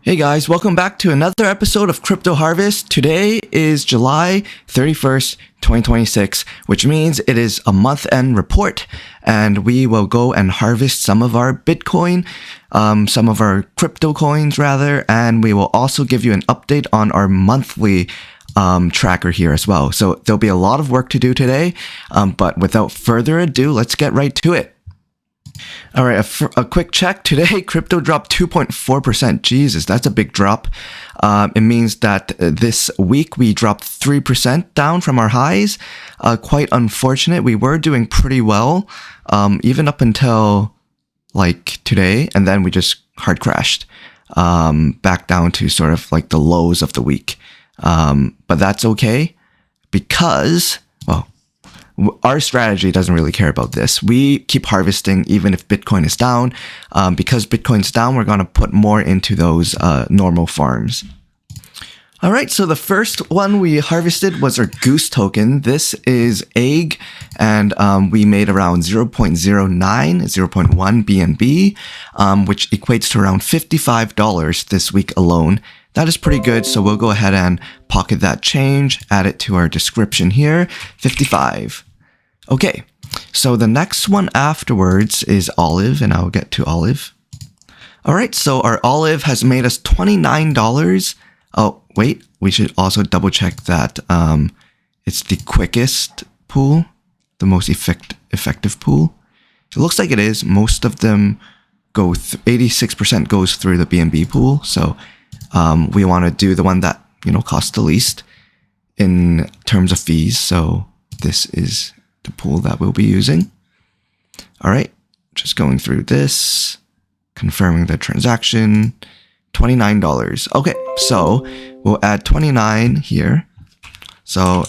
Hey guys, welcome back to another episode of Crypto Harvest. Today is July 31st, 2026, which means it is a month-end report, and we will go and harvest some of our Bitcoin, some of our crypto coins rather, and we will also give you an update on our monthly tracker here as well. So there'll be a lot of work to do today, but without further ado, let's get right to it. All right, a quick check. Today, crypto dropped 2.4%. Jesus, that's a big drop. It means that this week we dropped 3% down from our highs. Quite unfortunate. We were doing pretty well, even up until like today, and then we just hard crashed back down to sort of like the lows of the week. But that's okay because, well, our strategy doesn't really care about this. We keep harvesting even if Bitcoin is down. Because Bitcoin's down, we're going to put more into those normal farms. All right, so the first one we harvested was our Goose token. This is egg, and we made around 0.09, 0.1 BNB, which equates to around $55 this week alone. That is pretty good, so we'll go ahead and pocket that change, add it to our description here, 55. Okay, so the next one afterwards is Olive, and I'll get to Olive. All right, so our Olive has made us $29. Oh, wait, we should also double check that it's the quickest pool, the most effective pool. It looks like it is. Most of them go, 86% goes through the BNB pool, so we want to do the one that, costs the least in terms of fees. So this is the pool that we'll be using. All right, just going through this, confirming the transaction, $29. Okay, so we'll add 29 here. So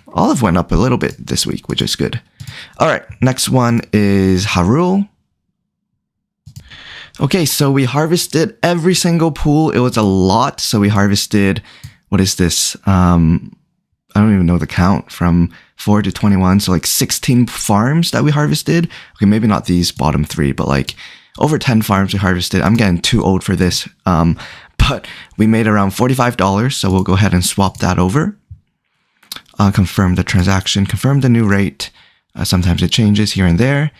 Olive went up a little bit this week, which is good. All right, next one is Harul. Okay, so we harvested every single pool. It was a lot. So we harvested, what is this? I don't even know the count, from 4 to 21. So like 16 farms that we harvested. Okay, maybe not these bottom three, but like over 10 farms we harvested. I'm getting too old for this. But we made around $45. So we'll go ahead and swap that over. Confirm the transaction, confirm the new rate. Sometimes it changes here and there,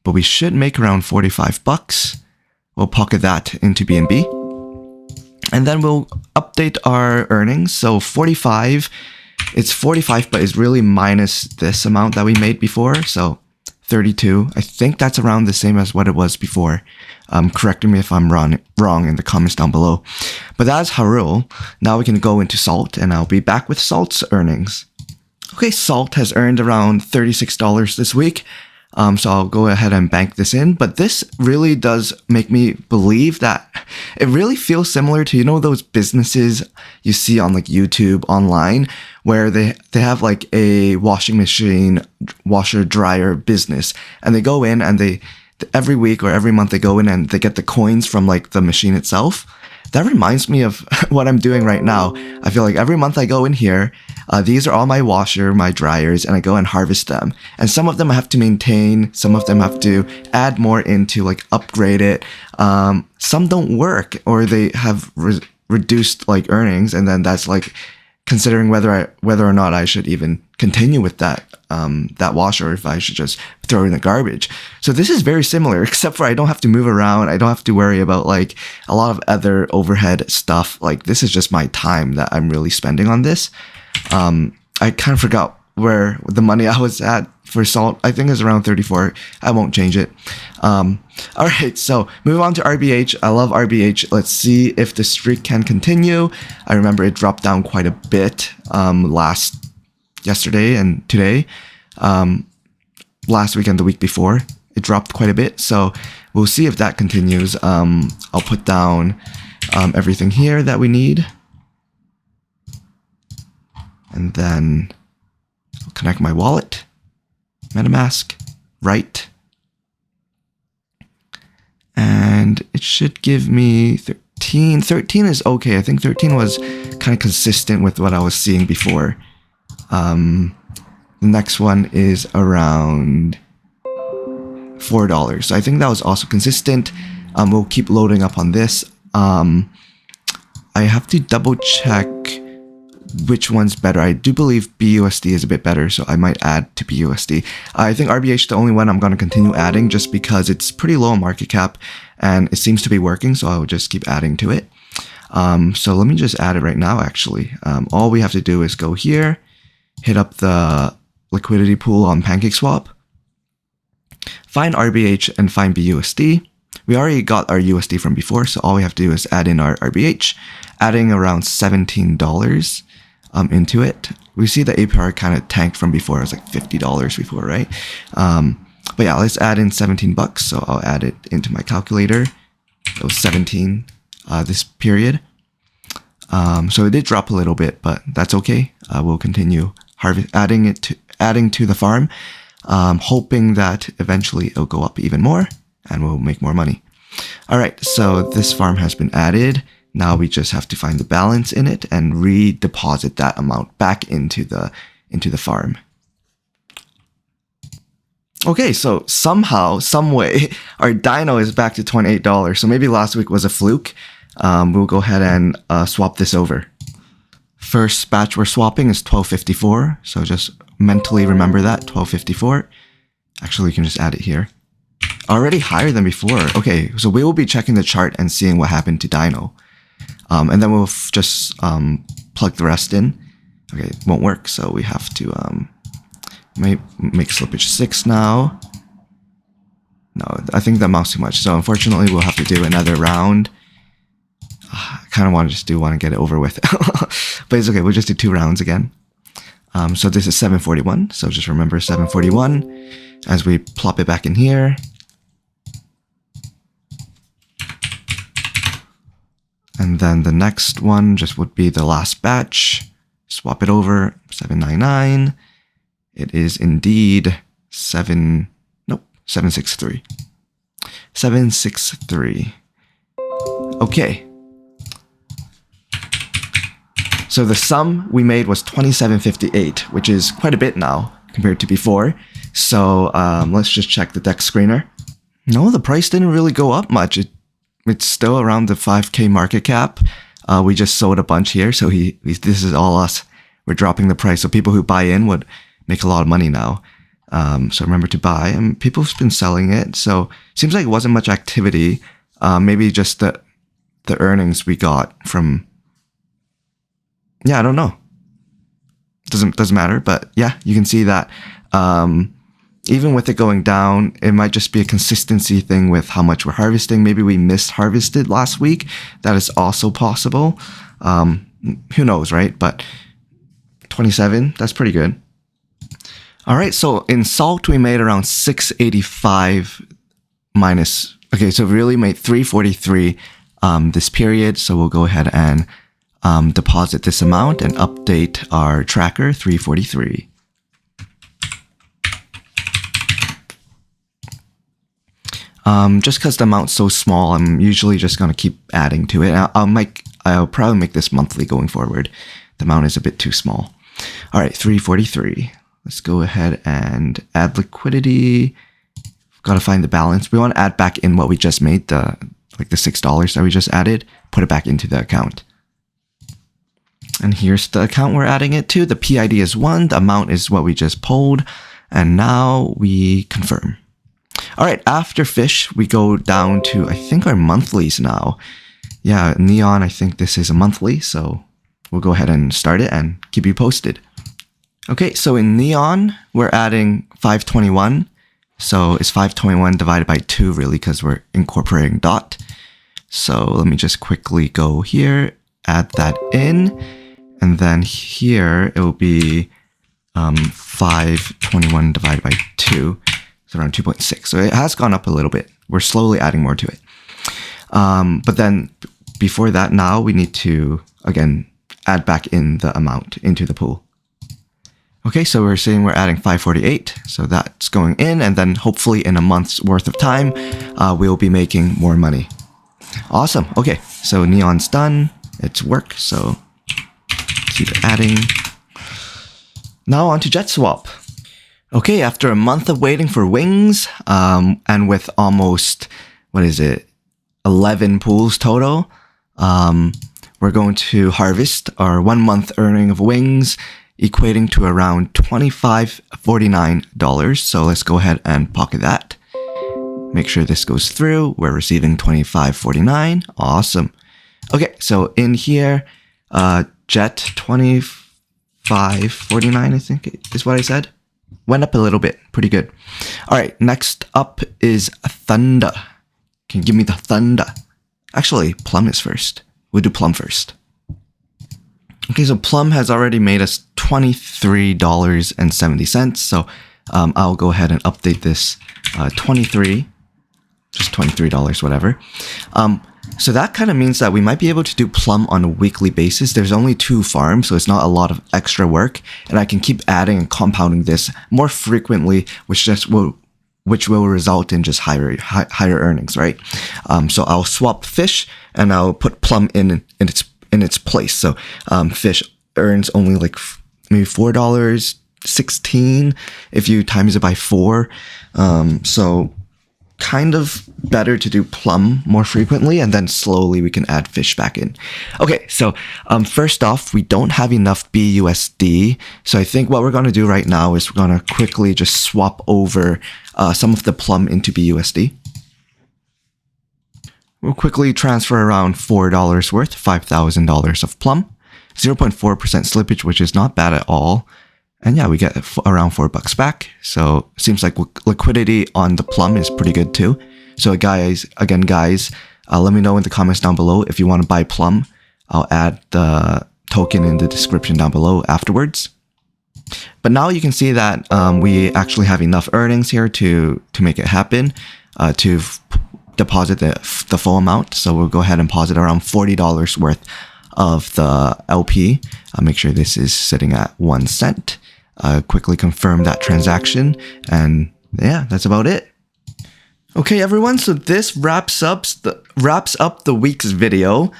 but we should make around $45. We'll pocket that into BNB. And then we'll update our earnings. So 45, it's 45, but it's really minus this amount that we made before. So 32, I think that's around the same as what it was before. Correct me if I'm wrong in the comments down below. But that's Harul. Now we can go into Salt, and I'll be back with Salt's earnings. Okay, Salt has earned around $36 this week. So I'll go ahead and bank this in. But this really does make me believe that it really feels similar to, those businesses you see on like YouTube online, where they have like a washing machine, washer dryer business, and they go in and they every week or every month they go in and they get the coins from like the machine itself. That reminds me of what I'm doing right now. I feel like every month I go in here, these are all my washer, my dryers, and I go and harvest them. And some of them I have to maintain, some of them I have to add more into, like upgrade it. Some don't work, or they have reduced like earnings, and then that's like considering whether or not I should even continue with that washer, or if I should just throw it in the garbage. So this is very similar, except for I don't have to move around. I don't have to worry about like a lot of other overhead stuff. Like this is just my time that I'm really spending on this. I kind of forgot where the money I was at for Salt. I think it's around 34. I won't change it. All right, so move on to RBH. I love RBH. Let's see if the streak can continue. I remember it dropped down quite a bit yesterday and today. Last week and the week before, it dropped quite a bit. So we'll see if that continues. I'll put down everything here that we need. And then I'll connect my wallet, MetaMask, right. And it should give me 13. 13 is okay. I think 13 was kind of consistent with what I was seeing before. The next one is around $4. So I think that was also consistent. We'll keep loading up on this. I have to double check which one's better. I do believe BUSD is a bit better, so I might add to BUSD. I think RBH is the only one I'm going to continue adding just because it's pretty low on market cap and it seems to be working, so I will just keep adding to it. So let me just add it right now, actually. All we have to do is go here, hit up the liquidity pool on PancakeSwap, find RBH and find BUSD. We already got our USD from before, so all we have to do is add in our RBH, adding around $17 into it. We see the APR kind of tanked from before. It was like $50 before, right? But yeah, let's add in 17 bucks. So I'll add it into my calculator. It was 17 this period. So it did drop a little bit, but that's okay. We'll continue adding to the farm, hoping that eventually it'll go up even more and we'll make more money. All right, so this farm has been added. Now we just have to find the balance in it and redeposit that amount back into the farm. Okay, so somehow, some way, our Dino is back to $28. So maybe last week was a fluke. We'll go ahead and swap this over. First batch we're swapping is 1254. So just mentally remember that, 1254. Actually, you can just add it here. Already higher than before. Okay, so we will be checking the chart and seeing what happened to Dino. And then we'll just plug the rest in. Okay, it won't work, so we have to make slippage 6 now. No, I think that amounts too much. So unfortunately, we'll have to do another round. I kind of want to get it over with. But it's okay, we'll just do 2 rounds again. So this is 741, so just remember 741 as we plop it back in here. And then the next one just would be the last batch. Swap it over, 799. It is indeed 763. 763. Okay. So the sum we made was 2758, which is quite a bit now compared to before. So let's just check the DEX screener. No, the price didn't really go up much. It's still around the 5K market cap. We just sold a bunch here, so this is all us. We're dropping the price, so people who buy in would make a lot of money now. So remember to buy, and people have been selling it. So it seems like it wasn't much activity. Maybe just the earnings we got from. Yeah, I don't know. Doesn't matter, but yeah, you can see that. Even with it going down, it might just be a consistency thing with how much we're harvesting. Maybe we missed harvested last week. That is also possible. Who knows, right? But 27, that's pretty good. All right, so in salt, we made around 685 minus. Okay, so we really made 343 this period. So we'll go ahead and deposit this amount and update our tracker 343. Just because the amount's so small, I'm usually just going to keep adding to it. I'll probably make this monthly going forward. The amount is a bit too small. All right, 343. Let's go ahead and add liquidity. Got to find the balance. We want to add back in what we just made, the $6 that we just added, put it back into the account. And here's the account we're adding it to. The PID is 1. The amount is what we just pulled. And now we confirm. All right, after fish, we go down to, I think, our monthlies now. Yeah, Neon, I think this is a monthly, so we'll go ahead and start it and keep you posted. Okay, so in Neon, we're adding 521. So it's 521 divided by 2, really, because we're incorporating dot. So let me just quickly go here, add that in. And then here, it will be 521 divided by 2. It's around 2.6. So it has gone up a little bit. We're slowly adding more to it. But then before that, now we need to, again, add back in the amount into the pool. Okay, so we're saying we're adding 548. So that's going in. And then hopefully in a month's worth of time, we'll be making more money. Awesome. Okay, so Neon's done. It's work. So keep adding. Now on to JetSwap. Okay, after a month of waiting for wings, and with almost, 11 pools total, we're going to harvest our 1 month earning of wings, equating to around $25.49. So let's go ahead and pocket that. Make sure this goes through. We're receiving $25.49. Awesome. Okay, so in here, Jet $25.49, I think is what I said. Went up a little bit. Pretty good. All right, next up is Thunder. Can you give me the Thunder? Actually, Plum is first. We'll do Plum first. Okay, so Plum has already made us $23.70. So I'll go ahead and update this just $23, whatever. So that kind of means that we might be able to do Plum on a weekly basis. There's only 2 farms, so it's not a lot of extra work. And I can keep adding and compounding this more frequently, which will result in just higher earnings, right? So I'll swap fish and I'll put Plum in its place. So fish earns only like maybe $4.16 if you times it by 4. So kind of better to do Plum more frequently, and then slowly we can add fish back in. Okay, so first off, we don't have enough BUSD. So I think what we're going to do right now is we're going to quickly just swap over some of the Plum into BUSD. We'll quickly transfer around $4 worth, $5,000 of Plum, 0.4% slippage, which is not bad at all. And yeah, we get around $4 back. So it seems like liquidity on the Plum is pretty good too. So guys, let me know in the comments down below if you want to buy Plum. I'll add the token in the description down below afterwards. But now you can see that we actually have enough earnings here to make it happen, to deposit the full amount. So we'll go ahead and deposit around $40 worth of the LP. I'll make sure this is sitting at 1 cent. Quickly confirm that transaction, and yeah, that's about it. Okay, everyone. So this wraps up the week's video.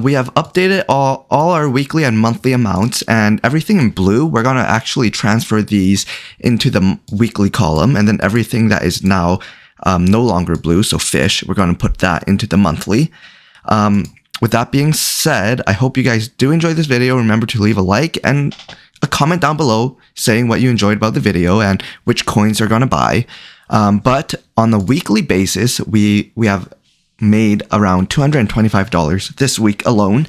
We have updated all our weekly and monthly amounts, and everything in blue, we're gonna actually transfer these into the weekly column, and then everything that is now no longer blue, so fish, we're gonna put that into the monthly. With that being said, I hope you guys do enjoy this video. Remember to leave a like and a comment down below saying what you enjoyed about the video and which coins you're going to buy. But on a weekly basis, we have made around $225 this week alone,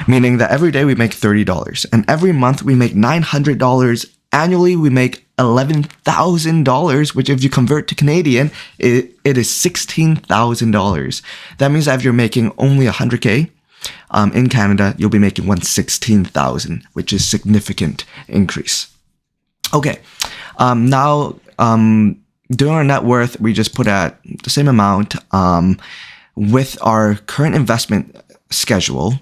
meaning that every day we make $30. And every month we make $900. Annually, we make $11,000, which if you convert to Canadian, it is $16,000. That means that if you're making only $100K, in Canada, you'll be making $116,000, which is significant increase. Okay, now doing our net worth, we just put at the same amount. With our current investment schedule,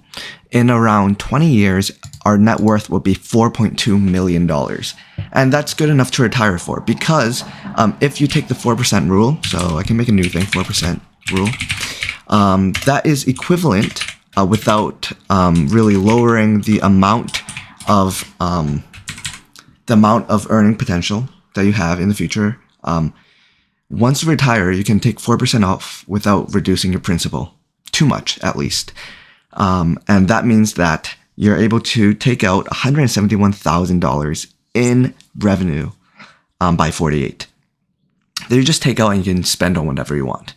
in around 20 years, our net worth will be $4.2 million. And that's good enough to retire for, because if you take the 4% rule, so I can make a new thing, 4% rule, that is equivalent without really lowering the amount of earning potential that you have in the future. Once you retire, you can take 4% off without reducing your principal too much, at least. And that means that you're able to take out $171,000 in revenue by 48. Then you just take out and you can spend on whatever you want.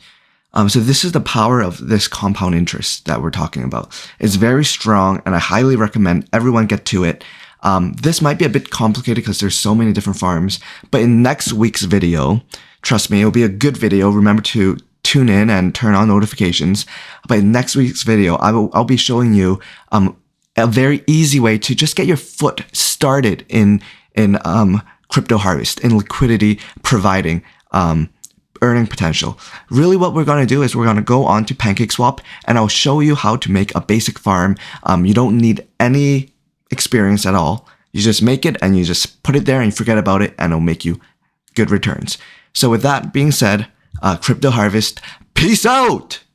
So this is the power of this compound interest that we're talking about. It's very strong, and I highly recommend everyone get to it. This might be a bit complicated because there's so many different farms, but in next week's video, trust me, it'll be a good video. Remember to tune in and turn on notifications. But in next week's video, I'll be showing you a very easy way to just get your foot started in crypto harvest, in liquidity providing earning potential. Really what we're going to do is we're going to go on to PancakeSwap, and I'll show you how to make a basic farm. You don't need any experience at all. You just make it and you just put it there and you forget about it, and it'll make you good returns. So with that being said, Crypto Harvest, peace out!